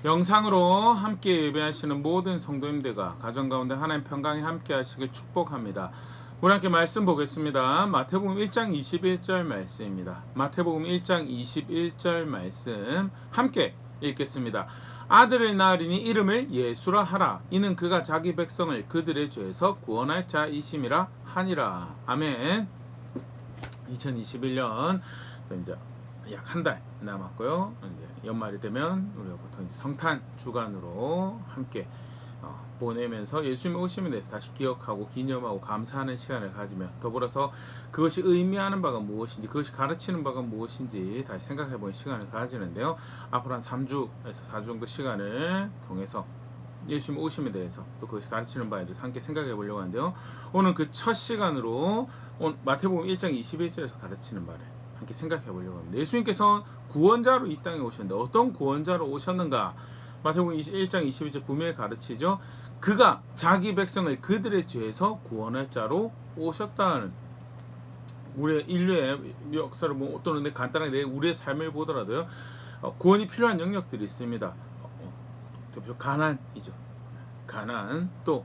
영상으로 함께 예배하시는 모든 성도님들과 가정 가운데 하나님 평강에 함께 하시길 축복합니다. 우리 함께 말씀 보겠습니다. 마태복음 1장 21절 말씀입니다. 마태복음 1장 21절 말씀 함께 읽겠습니다. 아들을 낳으리니 이름을 예수라 하라. 이는 그가 자기 백성을 그들의 죄에서 구원할 자이심이라 하니라. 아멘. 2021년 이제 약 한 달 남았고요. 이제 연말이 되면 우리가 보통 이제 성탄 주간으로 함께 보내면서 예수님의 오심에 대해서 다시 기억하고 기념하고 감사하는 시간을 가지며 더불어서 그것이 의미하는 바가 무엇인지, 그것이 가르치는 바가 무엇인지 다시 생각해보는 시간을 가지는데요. 앞으로 한 3주에서 4주 정도 시간을 통해서 예수님 오심에 대해서 또 그것이 가르치는 바에 대해서 함께 생각해 보려고 하는데요. 오늘 그 첫 시간으로 마태복음 1장 21절에서 가르치는 바를 함께 생각해 보려고 합니다. 예수님께서 구원자로 이 땅에 오셨는데 어떤 구원자로 오셨는가? 마태복음 1장 21절 분명히 가르치죠. 그가 자기 백성을 그들의 죄에서 구원할 자로 오셨다는, 우리의 인류의 역사를 또는 간단하게 우리의 삶을 보더라도요, 구원이 필요한 영역들이 있습니다. 대표적으로 가난이죠. 가난, 또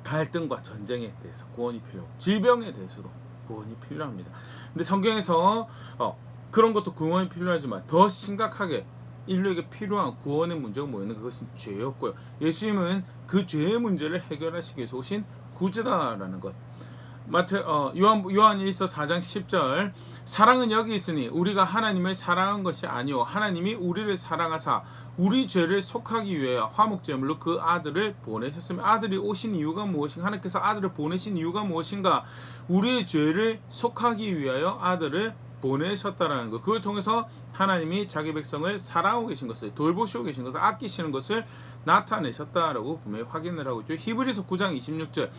갈등과 전쟁에 대해서 구원이 필요하고 질병에 대해서도 구원이 필요합니다. 근데 성경에서 그런 것도 구원이 필요하지만 더 심각하게 인류에게 필요한 구원의 문제가 뭐였는가? 그것은 죄였고요. 예수님은 그 죄의 문제를 해결하시기 위해서 오신 구주다라는 것. 요한 1서 4장 10절, 사랑은 여기 있으니 우리가 하나님을 사랑한 것이 아니요 하나님이 우리를 사랑하사 우리 죄를 속하기 위하여 화목제물로 그 아들을 보내셨으며, 아들이 오신 이유가 무엇인가? 하나님께서 아들을 보내신 이유가 무엇인가? 우리의 죄를 속하기 위하여 아들을 보내셨다라는 것. 그걸 통해서 하나님이 자기 백성을 사랑하고 계신 것을, 돌보시고 계신 것을, 아끼시는 것을 나타내셨다라고 분명히 확인을 하고 있죠. 히브리서 9장 26절,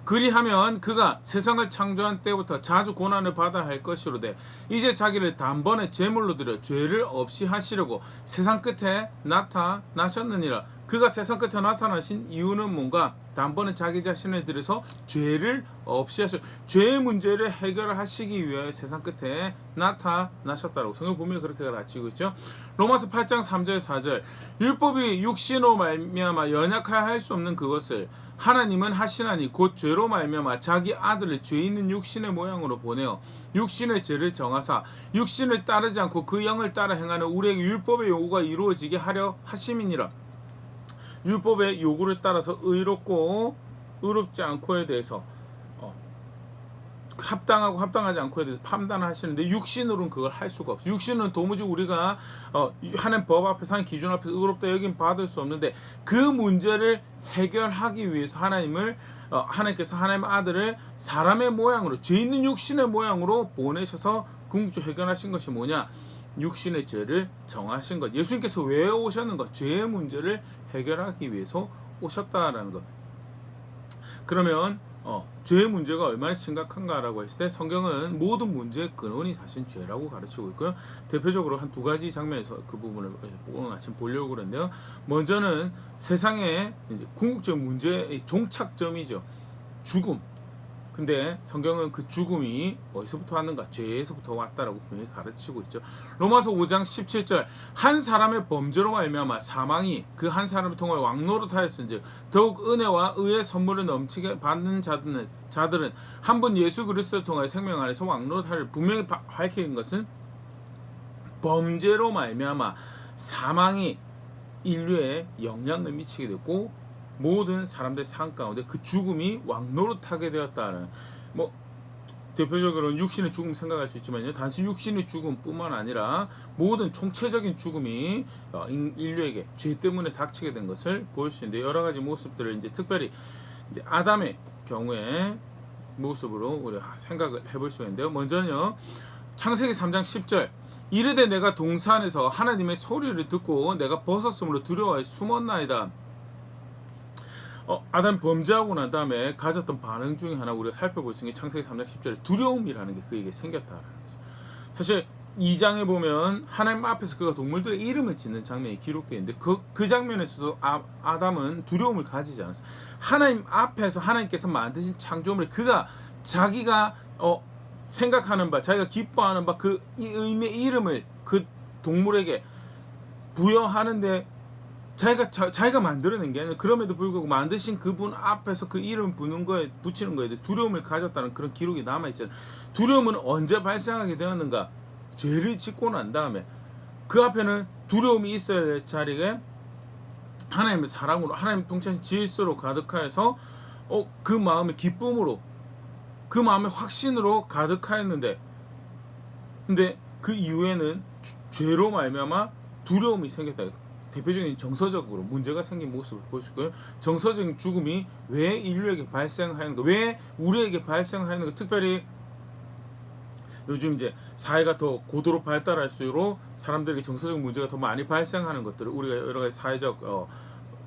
그리하면 그가 세상을 창조한 때부터 자주 고난을 받아야 할 것이로되 이제 자기를 단번에 제물로 드려 죄를 없이 하시려고 세상 끝에 나타나셨느니라. 그가 세상 끝에 나타나신 이유는 뭔가? 단번에 자기 자신을 들여서 죄를 없이 하셔, 죄의 문제를 해결하시기 위하여 세상 끝에 나타나셨다라고 성경 분명히 그렇게 가르치고 있죠. 로마서 8장 3절 4절, 율법이 육신으로 말미암아 연약하여 할 수 없는 그것을 하나님은 하시나니 곧 죄로 말미암아 자기 아들을 죄 있는 육신의 모양으로 보내어 육신의 죄를 정하사 육신을 따르지 않고 그 영을 따라 행하는 우리에게 율법의 요구가 이루어지게 하려 하심이니라. 율법의 요구를 따라서 의롭고 의롭지 않고에 대해서 합당하고 합당하지 않고에 대해서 판단하시는데, 육신으로는 그걸 할 수가 없어요. 육신은 도무지 우리가 하는 법 앞에서, 하는 기준 앞에서 의롭다 여긴 받을 수 없는데, 그 문제를 해결하기 위해서 하나님께서 하나님의 아들을 사람의 모양으로, 죄 있는 육신의 모양으로 보내셔서 궁극적으로 해결하신 것이 뭐냐? 육신의 죄를 정하신 것. 예수님께서 왜 오셨는가? 죄의 문제를 해결하기 위해서 오셨다라는 것. 그러면 죄의 문제가 얼마나 심각한가라고 했을 때 성경은 모든 문제의 근원이 사실 죄라고 가르치고 있고요. 대표적으로 한 두 가지 장면에서 그 부분을 오늘 아침 보려고 그랬는데요. 먼저는 세상의 이제 궁극적 문제의 종착점이죠. 죽음. 근데 성경은 그 죽음이 어디서부터 왔는가? 죄에서부터 왔다라고 분명히 가르치고 있죠. 로마서 5장 17절, 한 사람의 범죄로 말미암아 사망이 그 한 사람을 통해 왕노릇하였은즉 더욱 은혜와 의의 선물을 넘치게 받는 자들은 한 분 예수 그리스도를 통하여 생명 안에서 왕노릇하리라. 분명히 밝힌 것은 범죄로 말미암아 사망이 인류에 영향을 미치게 됐고, 모든 사람들의 삶 가운데 그 죽음이 왕노릇하게 되었다는, 대표적으로는 육신의 죽음 생각할 수 있지만요, 단순히 육신의 죽음뿐만 아니라 모든 총체적인 죽음이 인류에게 죄 때문에 닥치게 된 것을 볼 수 있는데, 여러 가지 모습들을 특별히 아담의 경우에 모습으로 우리가 생각을 해볼 수 있는데요. 먼저는요, 창세기 3장 10절, 이르되 내가 동산에서 하나님의 소리를 듣고 내가 벗었으므로 두려워하여 숨었나이다. 아담 범죄하고 난 다음에 가졌던 반응 중에 하나 우리가 살펴볼 수 있는 게 창세기 3장 10절에 두려움이라는 게 그에게 생겼다라는 거죠. 사실 2장에 보면 하나님 앞에서 그가 동물들의 이름을 짓는 장면이 기록되어 있는데 그 장면에서도 아담은 두려움을 가지지 않았어요. 하나님 앞에서 하나님께서 만드신 창조물을 그가 자기가 생각하는 바, 자기가 기뻐하는 바 그 의미의 이름을 그 동물에게 부여하는데 자기가 만들어낸 게 아니라 그럼에도 불구하고 만드신 그분 앞에서 그 이름 붙이는 거에 대해 두려움을 가졌다는 그런 기록이 남아있잖아요. 두려움은 언제 발생하게 되었는가? 죄를 짓고 난 다음에 그 앞에는 두려움이 있어야 될 자리에 하나님의 사랑으로 하나님 통치하신 질서로 가득하여서 그 마음의 기쁨으로 그 마음의 확신으로 가득하였는데 근데 그 이후에는 죄로 말미암아 두려움이 생겼다. 대표적인 정서적으로 문제가 생긴 모습을 볼 수 있고요. 정서적인 죽음이 왜 인류에게 발생하는가, 왜 우리에게 발생하는가, 특별히 요즘 이제 사회가 더 고도로 발달할수록 사람들에게 정서적 문제가 더 많이 발생하는 것들을 우리가 여러 가지 사회적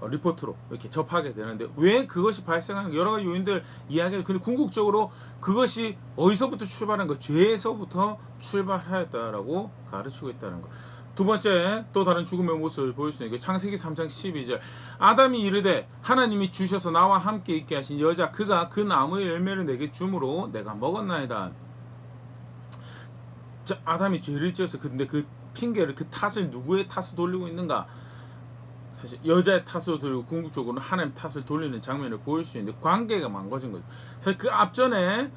리포트로 이렇게 접하게 되는데 왜 그것이 발생하는 여러 가지 요인들 이야기를 근데 궁극적으로 그것이 어디서부터 출발한 거 죄에서부터 출발하였다라고 가르치고 있다는 거. 두 번째 또 다른 죽음의 모습을 보일 수 있는 게 창세기 3장 12절 아담이 이르되 하나님이 주셔서 나와 함께 있게 하신 여자 그가 그 나무의 열매를 내게 주므로 내가 먹었나이다. 자, 아담이 죄를 지어서 근데 그 핑계를 그 탓을 누구의 탓을 돌리고 있는가? 사실 여자의 탓으로 돌리고 궁극적으로는 하나님 탓을 돌리는 장면을 보일 수 있는데 관계가 망가진 거죠. 사실 그 앞전에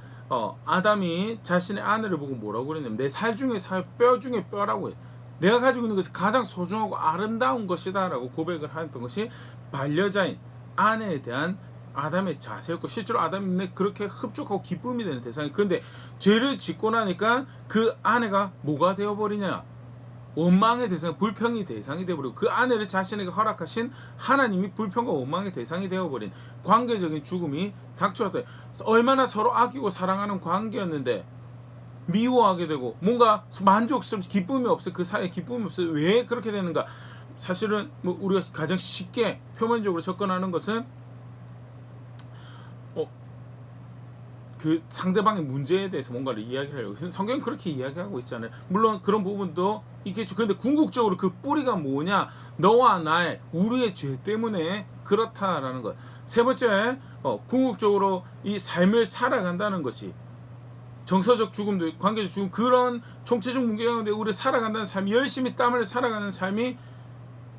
아담이 자신의 아내를 보고 뭐라고 그랬냐면 내 살 중에 살, 뼈 중에 뼈라고 해. 내가 가지고 있는 것이 가장 소중하고 아름다운 것이다 라고 고백을 했던 것이 반려자인 아내에 대한 아담의 자세였고 실제로 아담이 그렇게 흡족하고 기쁨이 되는 대상이 그런데 죄를 짓고 나니까 그 아내가 뭐가 되어버리냐 원망의 대상, 불평의 대상이 되어버리고 그 아내를 자신에게 허락하신 하나님이 불평과 원망의 대상이 되어버린 관계적인 죽음이 닥쳐왔다. 얼마나 서로 아끼고 사랑하는 관계였는데 미워하게 되고 뭔가 만족스럽지 기쁨이 없어 그 사이에 기쁨이 없어 왜 그렇게 되는가? 사실은 뭐 우리가 가장 쉽게 표면적으로 접근하는 것은 그 상대방의 문제에 대해서 뭔가를 이야기를 하려고 성경은 그렇게 이야기하고 있잖아요. 물론 그런 부분도 있겠죠. 그런데 궁극적으로 그 뿌리가 뭐냐? 너와 나의 우리의 죄 때문에 그렇다라는 것. 세 번째 궁극적으로 이 삶을 살아간다는 것이 정서적 죽음도 관계적 죽음 그런 총체적 문제 가운데 우리 살아간다는 삶이 열심히 땀을 살아가는 삶이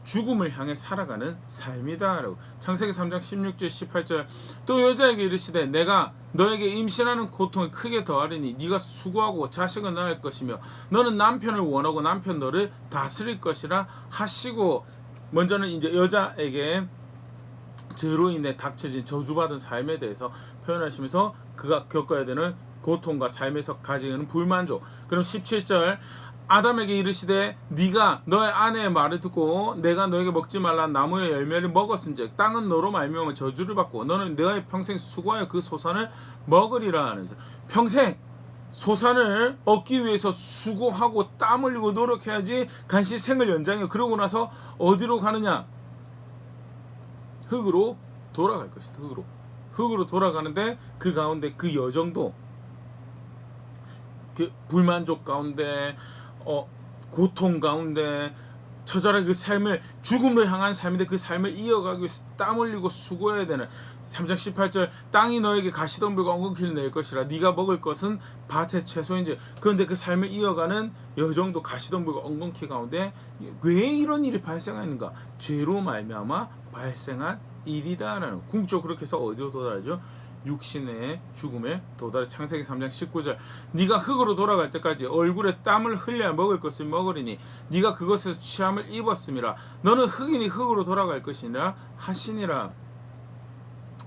죽음을 향해 살아가는 삶이다라고 창세기 3장 16절 18절 또 여자에게 이르시되 내가 너에게 임신하는 고통을 크게 더하리니 네가 수고하고 자식을 낳을 것이며 너는 남편을 원하고 남편 너를 다스릴 것이라 하시고 먼저는 이제 여자에게 죄로 인해 닥쳐진 저주받은 삶에 대해서 표현하시면서 그가 겪어야 되는 고통과 삶에서 가지는 불만족. 그럼 17절 아담에게 이르시되 네가 너의 아내의 말을 듣고 내가 너에게 먹지 말라 나무의 열매를 먹었은즉 땅은 너로 말미암아 저주를 받고 너는 너의 평생 수고하여 그 소산을 먹으리라 하는 평생 소산을 얻기 위해서 수고하고 땀 흘리고 노력해야지 간신히 생을 연장해. 그러고 나서 어디로 가느냐? 흙으로 돌아갈 것이다. 흙으로 돌아가는데 그 가운데 그 여정도 그 불만족 가운데 고통 가운데 처절하게 그 삶을 죽음으로 향한 삶인데 그 삶을 이어가기 위해서 땀 흘리고 수고해야 되는 3장 18절 땅이 너에게 가시덤불과 엉겅퀴를 낼 것이라 네가 먹을 것은 밭의 채소인지 그런데 그 삶을 이어가는 여정도 가시덤불과 엉겅퀴 가운데 왜 이런 일이 발생하는가? 죄로 말미암아 발생한 일이다라는 궁극적으로 그렇게 해서 어디로 도달하죠? 육신의 죽음에 도달해. 창세기 3장 19절 네가 흙으로 돌아갈 때까지 얼굴에 땀을 흘려야 먹을 것을 먹으리니 네가 그것에서 취함을 입었음이라 너는 흙이니 흙으로 돌아갈 것이니라 하시니라.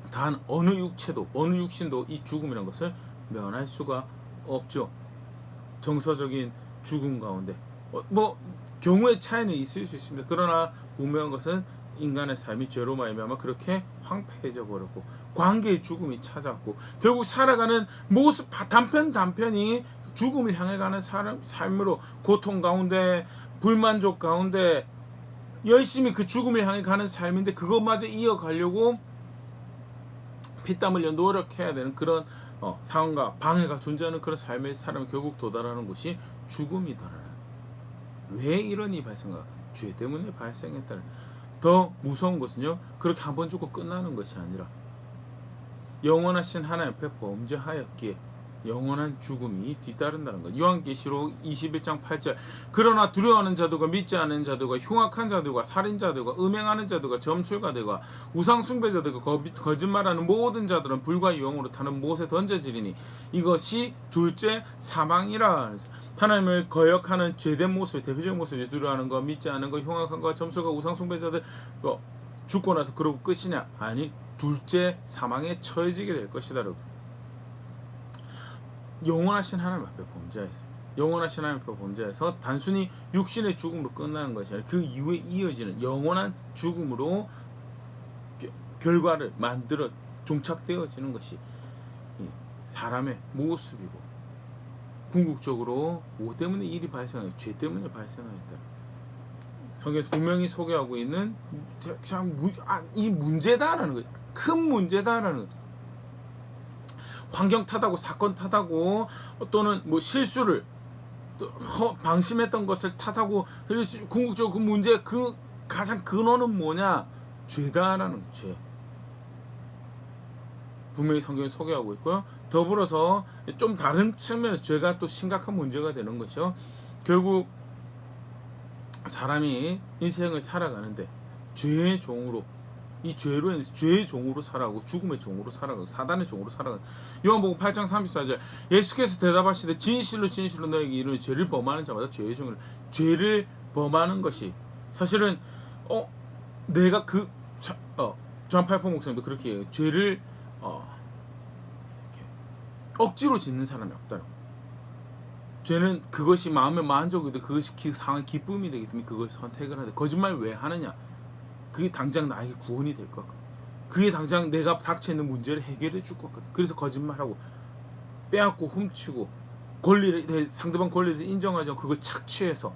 단 어느 육체도 어느 육신도 이 죽음이라는 것을 면할 수가 없죠. 정서적인 죽음 가운데 뭐 경우의 차이는 있을 수 있습니다. 그러나 분명한 것은 인간의 삶이 죄로 말미암아 그렇게 황폐해져 버렸고 관계의 죽음이 찾아왔고 결국 살아가는 모습 단편이 죽음을 향해 가는 삶으로 고통 가운데 불만족 가운데 열심히 그 죽음을 향해 가는 삶인데 그것마저 이어가려고 피땀 흘려 노력해야 되는 그런 상황과 방해가 존재하는 그런 삶의 사람이 결국 도달하는 곳이 죽음이더라. 왜 이런 일이 발생할까? 죄 때문에 발생했다는. 더 무서운 것은요 그렇게 한 번 죽고 끝나는 것이 아니라 영원하신 하나님 앞에 범죄하였기에 영원한 죽음이 뒤따른다는 것. 요한계시록 21장 8절. 그러나 두려워하는 자들과 믿지 않는 자들과 흉악한 자들과 살인자들과 음행하는 자들과 점술가들과 우상 숭배자들과 거짓말하는 모든 자들은 불과 영으로 타는 못에 던져지리니 이것이 둘째 사망이라. 하나님을 거역하는 죄된 모습, 대표적인 모습이 두려워하는 것, 믿지 않는 것, 흉악한 것, 점술가, 우상 숭배자들 죽고 나서 그러고 끝이냐? 아니, 둘째 사망에 처해지게 될 것이다. 영원하신 하나님 앞에 범죄하였습니다. 영원하신 하나님 앞에 범죄해서 단순히 육신의 죽음으로 끝나는 것이 아니라 그 이후에 이어지는 영원한 죽음으로 결과를 만들어 종착되어지는 것이 사람의 모습이고, 궁극적으로 뭐 때문에 일이 발생해요? 죄 때문에 발생하였다. 성경에서 분명히 소개하고 있는 이 문제다라는 거예요. 큰 문제다라는 거예요. 환경 탓하고 사건 탓하고 또는 뭐 실수를 방심했던 것을 탓하고, 궁극적으로 그 문제 그 가장 근원은 뭐냐? 죄다라는 죄. 분명히 성경이 소개하고 있고요. 더불어서 좀 다른 측면에서 죄가 또 심각한 문제가 되는 것이요. 결국 사람이 인생을 살아가는데 죄의 종으로, 이 죄로 인해서 죄의 종으로 살아가고 죽음의 종으로 살아가고 사단의 종으로 살아가고. 요한복음 8장 34절. 예수께서 대답하시되 진실로 진실로 너에게 이르노니 죄를 범하는 자마다 죄의 종을. 죄를 범하는 것이 사실은 내가 존 파이퍼 목사님도 그렇게 해요. 죄를 이렇게 억지로 짓는 사람이 없다고. 죄는 그것이 마음의 만족이 돼, 그것이 그 상황의 기쁨이 되기 때문에 그걸 선택을 하되. 거짓말 왜 하느냐? 그게 당장 나에게 구원이 될 것 같거든. 그게 당장 내가 닥쳐있는 문제를 해결해 줄 것 같거든. 그래서 거짓말하고 빼앗고 훔치고 상대방 권리를 인정하지 않고 그걸 착취해서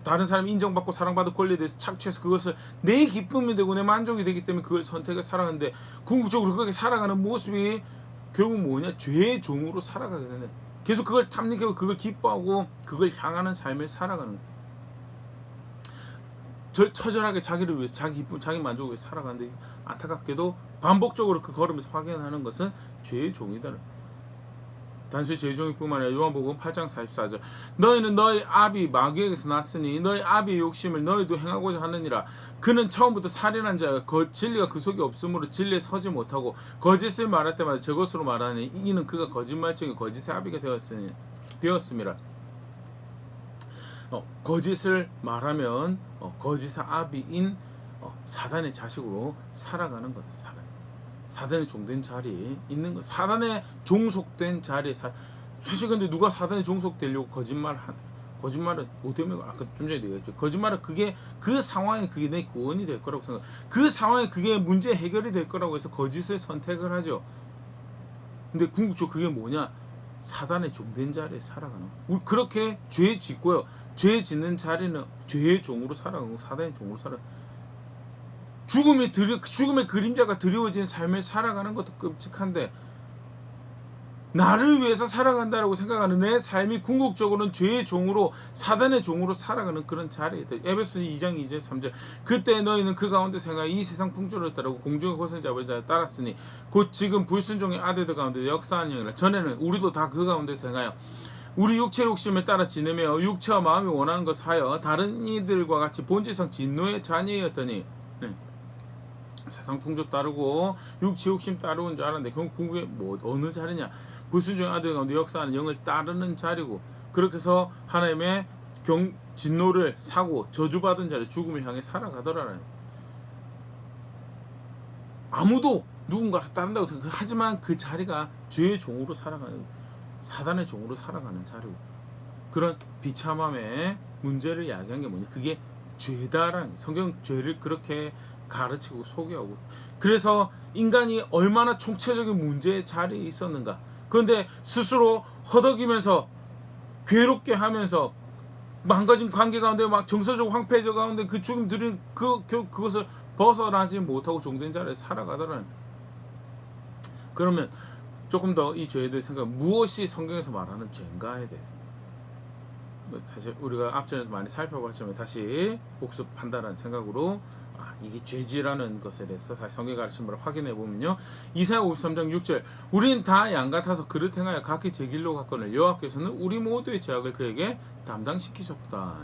다른 사람이 인정받고 사랑받을 권리에 대해서 착취해서 그것을 내 기쁨이 되고 내 만족이 되기 때문에 그걸 선택해 살아가는데, 궁극적으로 그렇게 살아가는 모습이 결국 뭐냐? 죄의 종으로 살아가게 되네. 계속 그걸 탐닉하고 그걸 기뻐하고 그걸 향하는 삶을 살아가는 거야. 처절하게 자기를 위해서, 자기 기쁨, 자기 만족을 위해서 살아가는데, 안타깝게도 반복적으로 그 걸음에서 확인하는 것은 죄의 종이다. 단순히 죄의 종이뿐만 아니라 요한복음 8장 44절. 너희는 너희 아비 마귀에게서 났으니 너희 아비의 욕심을 너희도 행하고자 하느니라. 그는 처음부터 살인한 자가 진리가 그 속에 없으므로 진리에 서지 못하고 거짓을 말할 때마다 저것으로 말하니 이는 그가 거짓말쟁이 거짓의 아비가 되었음이라. 거짓을 말하면 거짓의 아비인 사단의 자식으로 살아가는 것. 사단의 종된 자리에 있는 것. 사단의 종속된 자리에 사실 근데 누가 사단에 종속되려고 거짓말은 못하면, 아까 좀 전에 얘기했죠. 거짓말은 그게 그 상황에 그게 내 구원이 될 거라고 생각. 그 상황에 그게 문제 해결이 될 거라고 해서 거짓을 선택을 하죠. 근데 궁극적으로 그게 뭐냐? 사단의 종된 자리에 살아가는. 그렇게 죄 짓고요. 죄 짓는 자리는 죄의 종으로 살아가고 사단의 종으로 죽음의 그림자가 드리워진 삶을 살아가는 것도 끔찍한데, 나를 위해서 살아간다라고 생각하는 내 삶이 궁극적으로는 죄의 종으로, 사단의 종으로 살아가는 그런 자리에 있다. 에베소서 2장 2절 3절. 그때 너희는 그 가운데 생활 이 세상 풍조를 따르고 공중의 것을 잡을 자를 따랐으니 곧 지금 불순종의 아들들 가운데 역사하는 영이라. 전에는 우리도 다 그 가운데 생하여 우리 육체 욕심을 따라 지내며 육체와 마음이 원하는 것을 하여 다른 이들과 같이 본질상 진노의 자녀였더니. 세상 풍조 따르고 육체 욕심 따르는 줄 알았는데 결국 궁극에 어느 자리냐? 불순종의 아들 가운데 역사하는 영을 따르는 자리고, 그렇게 해서 하나님의 진노를 사고 저주받은 자리, 죽음을 향해 살아가더라는. 아무도 누군가를 따른다고 생각하지만 그 자리가 죄의 종으로 살아가는, 사단의 종으로 살아가는 자리고, 그런 비참함의 문제를 이야기한 게 뭐냐? 그게 죄다라는. 성경 죄를 그렇게 가르치고 소개하고. 그래서 인간이 얼마나 총체적인 문제의 자리에 있었는가. 그런데 스스로 허덕이면서 괴롭게 하면서 망가진 관계 가운데 막 정서적 황폐해져 가운데 그 죽음 들은 그것을 벗어나지 못하고 종된 자리에 살아가더라는. 그러면 조금 더 이 죄에 대해 생각, 무엇이 성경에서 말하는 죄인가에 대해서. 뭐 사실 우리가 앞전에도 많이 살펴봤지만 다시 복습한다는 생각으로 이게 죄지라는 것에 대해서 다시 성경 가르침을 확인해 보면요. 이사야 53장 6절 우린 다 양 같아서 그릇 행하여 각기 제 길로 갔거늘 여호와께서는 우리 모두의 죄악을 그에게 담당시키셨다.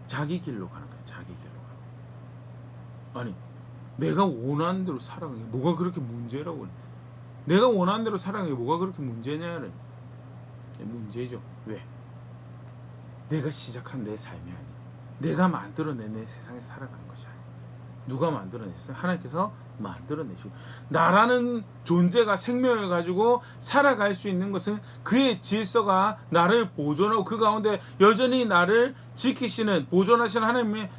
자기 길로 가는 거예요. 자기 길로 가는 거예요. 아니 내가 원하는 대로 살아가는 게 뭐가 그렇게 문제라고 그래. 내가 원하는 대로 살아가는 게 뭐가 그렇게 문제냐는 문제죠. 왜? 내가 시작한 내 삶이 아니야. 내가 만들어낸 내 세상에 살아가는 것이 아니야. 누가 만들어냈어요? 하나님께서 만들어내시고 나라는 존재가 생명을 가지고 살아갈 수 있는 것은 그의 질서가 나를 보존하고 그 가운데 여전히 나를 지키시는 보존하시는 하나님의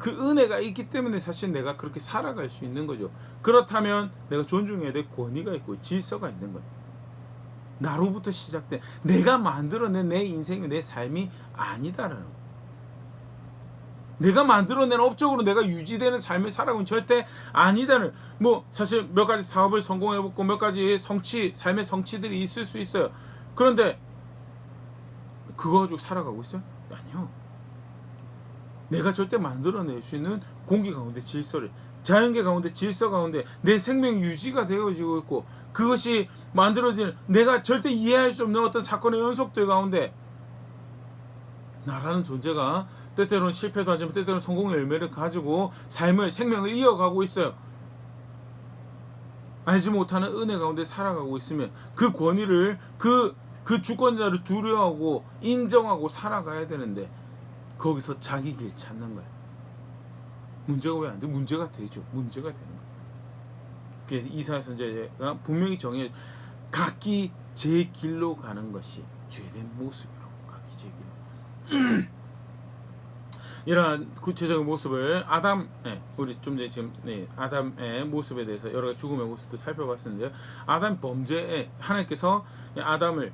그 은혜가 있기 때문에 사실 내가 그렇게 살아갈 수 있는 거죠. 그렇다면 내가 존중해야 될 권위가 있고 질서가 있는 거예요. 나로부터 시작된 내가 만들어낸 내 인생이 내 삶이 아니다라는 거예요. 내가 만들어낸 업적으로 내가 유지되는 삶을 살아가면 절대 아니다는 뭐 사실 몇 가지 사업을 성공해보고 몇 가지 삶의 성취들이 있을 수 있어요. 그런데 그거 가지고 살아가고 있어요? 아니요. 내가 절대 만들어낼 수 있는 공기 가운데 질서를 자연계 가운데 질서 가운데 내 생명 유지가 되어지고 있고 그것이 만들어지는 내가 절대 이해할 수 없는 어떤 사건의 연속들 가운데 나라는 존재가 때때로는 실패도 하지만 때때로는 성공의 열매를 가지고 생명을 이어가고 있어요. 알지 못하는 은혜 가운데 살아가고 있으면 그 권위를 그 주권자를 두려워하고 인정하고 살아가야 되는데 거기서 자기 길 찾는 거야. 문제가 왜 안 돼? 문제가 되죠. 문제가 되는 거야. 그래서 이사야 선지자가 분명히 정해 각기 제 길로 가는 것이 죄된 모습이라고. 각기 제 길로. 이러한 구체적인 모습을 우리 좀 전에 지금 아담의 모습에 대해서 여러 가지 죽음의 모습도 살펴봤었는데요. 아담 범죄에 하나님께서 아담을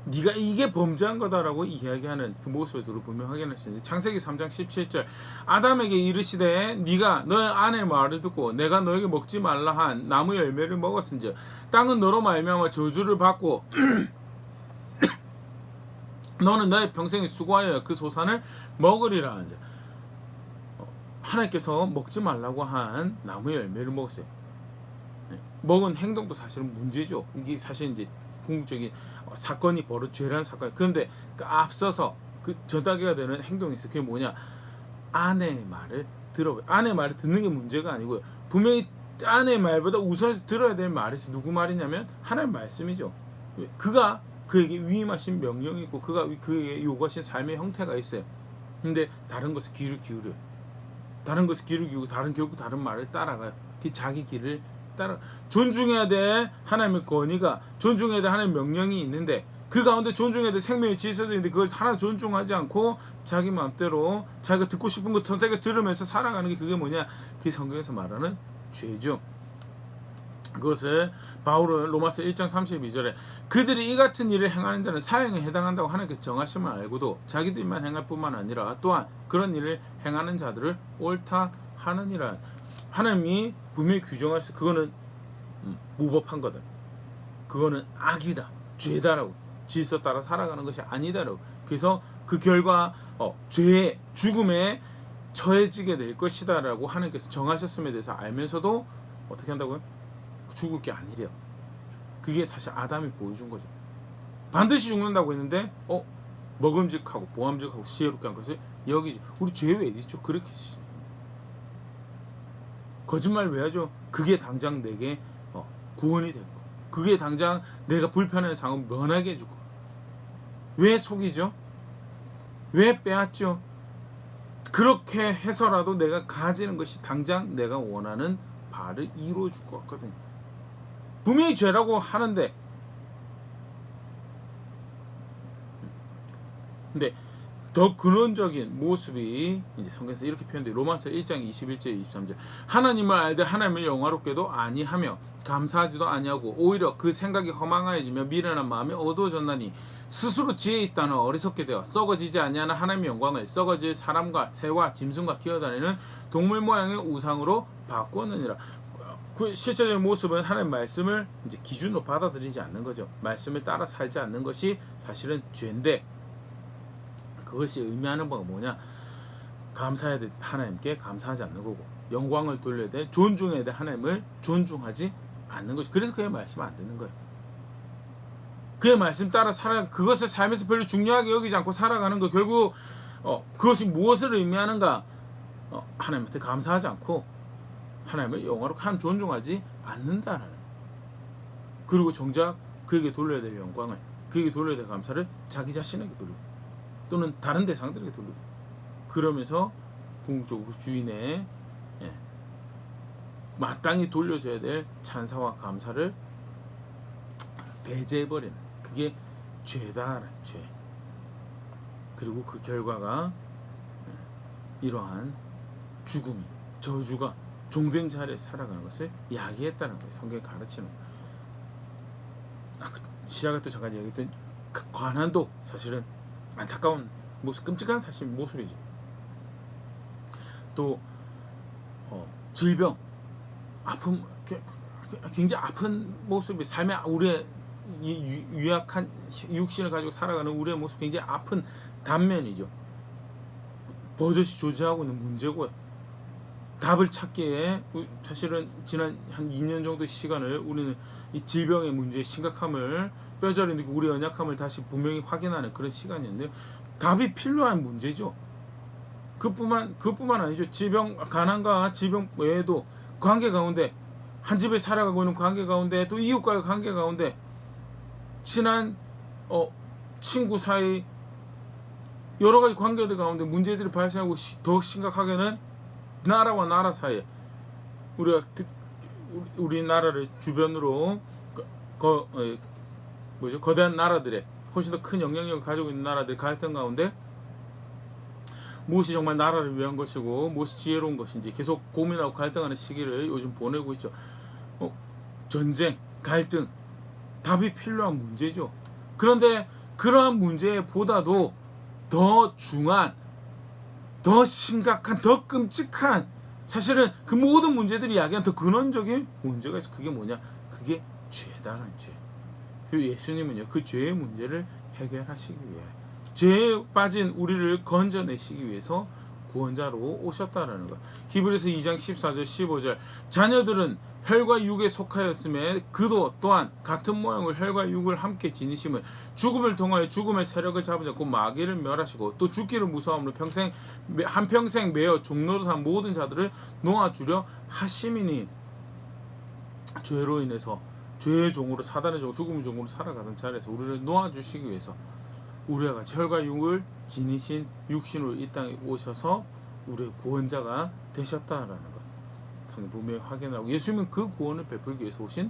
네가 이게 범죄한 거다라고 이야기하는 그 모습에도 분명 확인할 수 있는데 창세기 3장 17절 아담에게 이르시되 네가 너의 아내의 말을 듣고 내가 너에게 먹지 말라 한 나무 열매를 먹었은즉 땅은 너로 말미암아 저주를 받고 너는 너의 평생에 수고하여 그 소산을 먹으리라 하는데 하나님께서 먹지 말라고 한 나무의 열매를 먹었어요. 먹은 행동도 사실은 문제죠. 이게 사실 이제 궁극적인 사건이 죄라는 사건. 그런데 그 앞서서 그 전달기가 되는 행동이 있어요. 그게 뭐냐? 아내의 말을 들어봐요. 아내의 말을 듣는 게 문제가 아니고요. 분명히 아내의 말보다 우선해서 들어야 될 말이 있어요. 누구 말이냐면 하나님 말씀이죠. 그가 그에게 위임하신 명령이 있고 그가 그에게 요구하신 삶의 형태가 있어요. 근데 다른 것에 귀를 기울여요. 다른 것에 귀를 기울이고 결국 다른 말을 따라가요. 그 자기 길을 따라 존중해야 될 하나님의 권위가 존중해야 될 하나님의 명령이 있는데 그 가운데 존중해야 될 생명의 질서도 있는데 그걸 하나 존중하지 않고 자기 마음대로 자기가 듣고 싶은 것 선택을 들으면서 살아가는 게 그게 뭐냐? 그게 성경에서 말하는 죄죠. 그것을 바울은 로마서 1장 32절에 그들이 이 같은 일을 행하는 자는 사형에 해당한다고 하나님께서 정하심을 알고도 자기들만 행할 뿐만 아니라 또한 그런 일을 행하는 자들을 옳다 하느니라. 하나님이 분명히 규정하셔서 그거는 무법한 거다. 그거는 악이다. 죄다라고. 질서 따라 살아가는 것이 아니다라고. 그래서 그 결과 죄의 죽음에 처해지게 될 것이다라고 하나님께서 정하셨음에 대해서 알면서도 어떻게 한다고요? 죽을 게 아니래요. 그게 사실 아담이 보여준 거죠. 반드시 죽는다고 했는데 먹음직하고 보암직하고 지혜롭게 한 것을 여기죠. 우리 죄 왜 있죠? 그렇게 거짓말 왜 하죠? 그게 당장 내게 구원이 되고 그게 당장 내가 불편한 상황을 면하게 해주고 왜 속이죠? 왜 빼앗죠? 그렇게 해서라도 내가 가지는 것이 당장 내가 원하는 바를 이루어줄 것 같거든요. 분명히 죄라고 하는데 근데 더 근원적인 모습이 이제 성경에서 이렇게 표현돼요. 로마서 1장 21절 23절 하나님을 알되 하나님을 영화롭게도 아니하며 감사하지도 아니하고 오히려 그 생각이 허망하여지며 미련한 마음이 어두워졌나니 스스로 지혜 있다는 어리석게 되어 썩어지지 아니하는 하나님의 영광을 썩어질 사람과 새와 짐승과 기어다니는 동물 모양의 우상으로 바꾸느니라. 그 실제적인 모습은 하나님 말씀을 이제 기준으로 받아들이지 않는 거죠. 말씀을 따라 살지 않는 것이 사실은 죄인데, 그것이 의미하는 바가 뭐냐? 감사해야 돼, 하나님께 감사하지 않는 거고, 영광을 돌려야 돼, 존중해야 돼, 하나님을 존중하지 않는 거죠. 그래서 그의 말씀을 안 듣는 거예요. 그의 말씀 따라 살아, 그것을 삶에서 별로 중요하게 여기지 않고 살아가는 거, 결국 그것이 무엇을 의미하는가? 하나님한테 감사하지 않고 하나님을 영화롭게 존중하지 않는다라는. 그리고 정작 그에게 돌려야 될 영광을, 그에게 돌려야 될 감사를 자기 자신에게 돌리고, 또는 다른 대상들에게 돌리고, 그러면서 궁극적으로 그 주인의 마땅히 돌려줘야 될 찬사와 감사를 배제해버리는, 그게 죄다라는 죄. 그리고 그 결과가 이러한 죽음이, 저주가 종된 자리에 살아가는 것을 야기했다는 거예요. 성경이 가르치는 거예요. 시작에 또 잠깐 얘기했던 그 관한도 사실은 안타까운 모습, 끔찍한 사실 모습이지. 또 질병, 아픔, 굉장히 아픈 모습이, 삶의 우리의 유약한 육신을 가지고 살아가는 우리의 모습, 굉장히 아픈 단면이죠. 버젓이 존재하고 있는 문제고요. 답을 찾기에 사실은 지난 한 2년 정도 시간을 우리는 이 질병의 문제의 심각함을 뼈저리 느끼고 우리의 연약함을 다시 분명히 확인하는 그런 시간이었는데요. 답이 필요한 문제죠. 그뿐만 아니죠. 질병, 가난과 질병 외에도 관계 가운데, 한 집에 살아가고 있는 관계 가운데, 또 이웃과의 관계 가운데, 친한 친구 사이, 여러 가지 관계들 가운데 문제들이 발생하고, 더 심각하게는 나라와 나라 사이에, 우리나라를 주변으로 거대한 나라들의, 훨씬 더 큰 영향력을 가지고 있는 나라들의 갈등 가운데 무엇이 정말 나라를 위한 것이고 무엇이 지혜로운 것인지 계속 고민하고 갈등하는 시기를 요즘 보내고 있죠. 전쟁, 갈등, 답이 필요한 문제죠. 그런데 그러한 문제보다도 더 중한, 더 심각한, 더 끔찍한, 사실은 그 모든 문제들이 이야기한 더 근원적인 문제가 있어. 그게 뭐냐? 그게 죄다라는 죄. 예수님은요, 그 죄의 문제를 해결하시기 위해, 죄에 빠진 우리를 건져내시기 위해서 구원자로 오셨다라는 것. 히브리서 2장 14절 15절, 자녀들은 혈과 육에 속하였음에 그도 또한 같은 모양을 혈과 육을 함께 지니심은 죽음을 통하여 죽음의 세력을 잡으자 곧 마귀를 멸하시고 또 죽기를 무서워함으로 한평생 매어 종노릇한 모든 자들을 놓아주려 하심이니. 죄로 인해서 죄의 종으로, 사단의 종으로, 죽음의 종으로 살아가는 자리에서 우리를 놓아주시기 위해서 우리와 같이 혈과 육을 지니신 육신으로 이 땅에 오셔서 우리의 구원자가 되셨다라는 것, 성경 분명히 확인하고, 예수님은 그 구원을 베풀기 위해서 오신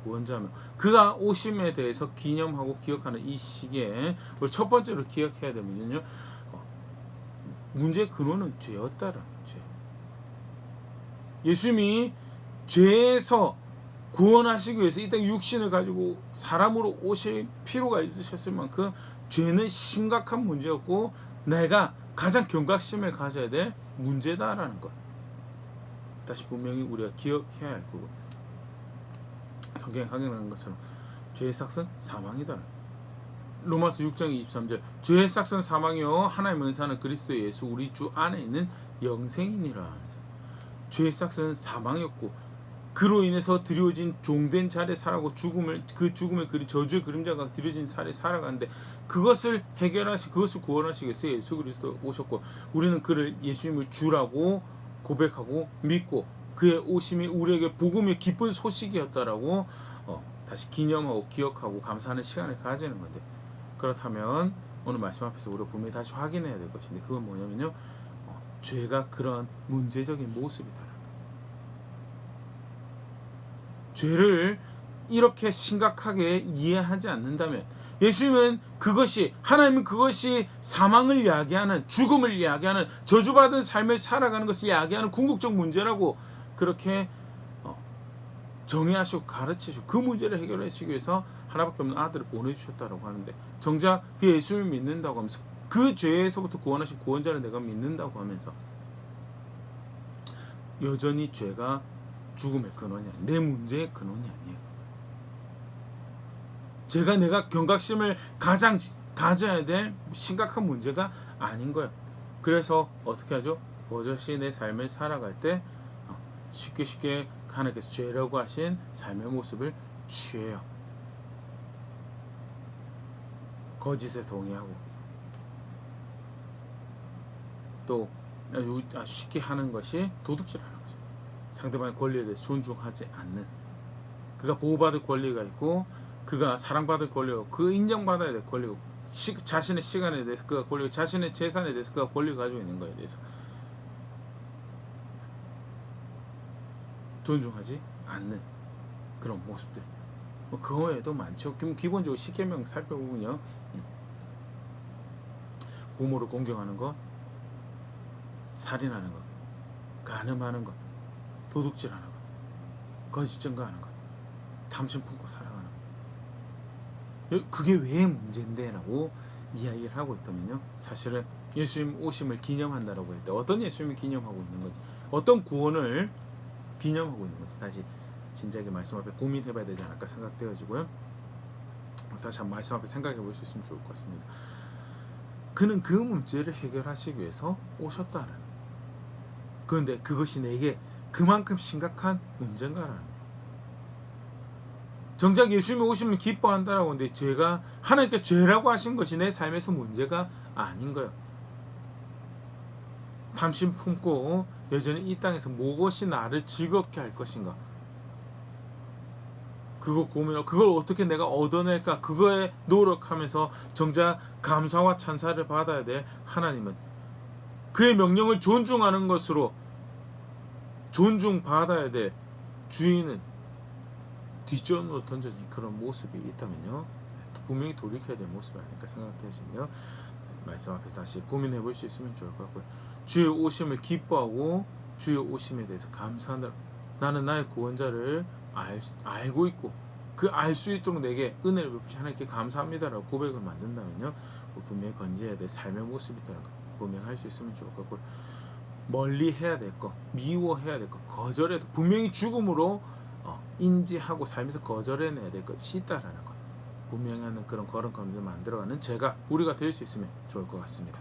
구원자며, 그가 오심에 대해서 기념하고 기억하는 이 시기에 우리 첫 번째로 기억해야 될 문제는요, 문제의 근원은 죄였다라는 죄. 예수님이 죄에서 구원하시기 위해서 이 땅 육신을 가지고 사람으로 오실 필요가 있으셨을 만큼 죄는 심각한 문제였고 내가 가장 경각심을 가져야 될 문제다라는 것, 다시 분명히 우리가 기억해야 할 거고, 성경에 확인하는 것처럼 죄의 삭은 사망이다. 로마서 6장 23절, 죄의 삭은 사망이요 하나님의 은사는 그리스도 예수 우리 주 안에 있는 영생이니라. 죄의 삭은 사망이었고 그로 인해서 드려진 종된 자리에 살아가고 그 죽음의 저주의 그림자가 드려진 자리에 살아가는데, 그것을 그것을 구원하시기 위해서 예수 그리스도 오셨고, 우리는 그를, 예수님을 주라고 고백하고 믿고 그의 오심이 우리에게 복음의 기쁜 소식이었다라고 다시 기념하고 기억하고 감사하는 시간을 가지는 건데, 그렇다면 오늘 말씀 앞에서 우리가 분명히 다시 확인해야 될 것인데, 그건 뭐냐면요, 죄가 그런 문제적인 모습이다. 죄를 이렇게 심각하게 이해하지 않는다면, 예수님은 하나님은 그것이 사망을 이야기하는, 죽음을 이야기하는, 저주받은 삶을 살아가는 것을 이야기하는 궁극적 문제라고 그렇게 정의하시고 가르치시고 그 문제를 해결하시기 위해서 하나밖에 없는 아들을 보내주셨다고 하는데, 정작 그 예수님을 믿는다고 하면서, 그 죄에서부터 구원하신 구원자를 내가 믿는다고 하면서 여전히 죄가 죽음의 근원이 아니에요. 내 문제의 근원이 아니에요. 내가 경각심을 가장 가져야 될 심각한 문제가 아닌 거예요. 그래서 어떻게 하죠? 버젓이 내 삶을 살아갈 때 쉽게 하나님께서 죄라고 하신 삶의 모습을 취해요. 거짓에 동의하고 또 쉽게 하는 것이 도둑질하는 거죠. 상대방의 권리에 대해서 존중하지 않는, 그가 보호받을 권리가 있고 그가 사랑받을 권리가 있고 그 인정받아야 될 권리가 있고 자신의 시간에 대해서 그가 권리고 자신의 재산에 대해서 그가 권리를 가지고 있는 것에 대해서 존중하지 않는 그런 모습들, 그 외에도 많죠. 기본적으로 십계명 살펴보면요, 부모를 공경하는 것, 살인하는 것, 간음하는 것, 도둑질하는 것, 거짓 증거하는 것, 탐심 품고 살아가는 것, 그게 왜 문제인데? 라고 이야기를 하고 있다면요, 사실은 예수님 오심을 기념한다라고 했을 때 어떤 예수님을 기념하고 있는 건지, 어떤 구원을 기념하고 있는 건지 다시 진지하게 말씀 앞에 고민해봐야 되지 않을까 생각되어지고요. 다시 한번 말씀 앞에 생각해 볼 수 있으면 좋을 것 같습니다. 그는 그 문제를 해결하시기 위해서 오셨다는, 그런데 그것이 내게 그만큼 심각한 문제인가라는 거예요. 정작 예수님이 오시면 기뻐한다라고 하는데 죄가 하나님께서 죄라고 하신 것이 내 삶에서 문제가 아닌 거예요. 탐심 품고 여전히 이 땅에서 무엇이 나를 즐겁게 할 것인가, 그거 고민하고 그걸 어떻게 내가 얻어낼까, 그거에 노력하면서 정작 감사와 찬사를 받아야 될 하나님은 그의 명령을 존중하는 것으로 존중받아야 될 주인은 뒷전으로 던져진 그런 모습이 있다면요, 분명히 돌이켜야 될 모습이 아닐까 생각되시는데요, 말씀 앞에서 다시 고민해 볼 수 있으면 좋을 것 같고요. 주의 오심을 기뻐하고 주의 오심에 대해서 감사한다. 나는 나의 구원자를 알고 있고 그 알 수 있도록 내게 은혜를 베푸신 하나님께 감사합니다라고 고백을 만든다면요, 분명히 건지해야 될 삶의 모습이 있다는 거 분명히 할 수 있으면 좋을 것 같고요. 멀리 해야 될 것, 미워해야 될 것, 거절해도 분명히 죽음으로 인지하고 삶에서 거절해내야 될 것이 있다라는 것 분명히 하는 그런 걸음걸이를 만들어가는 우리가 될 수 있으면 좋을 것 같습니다.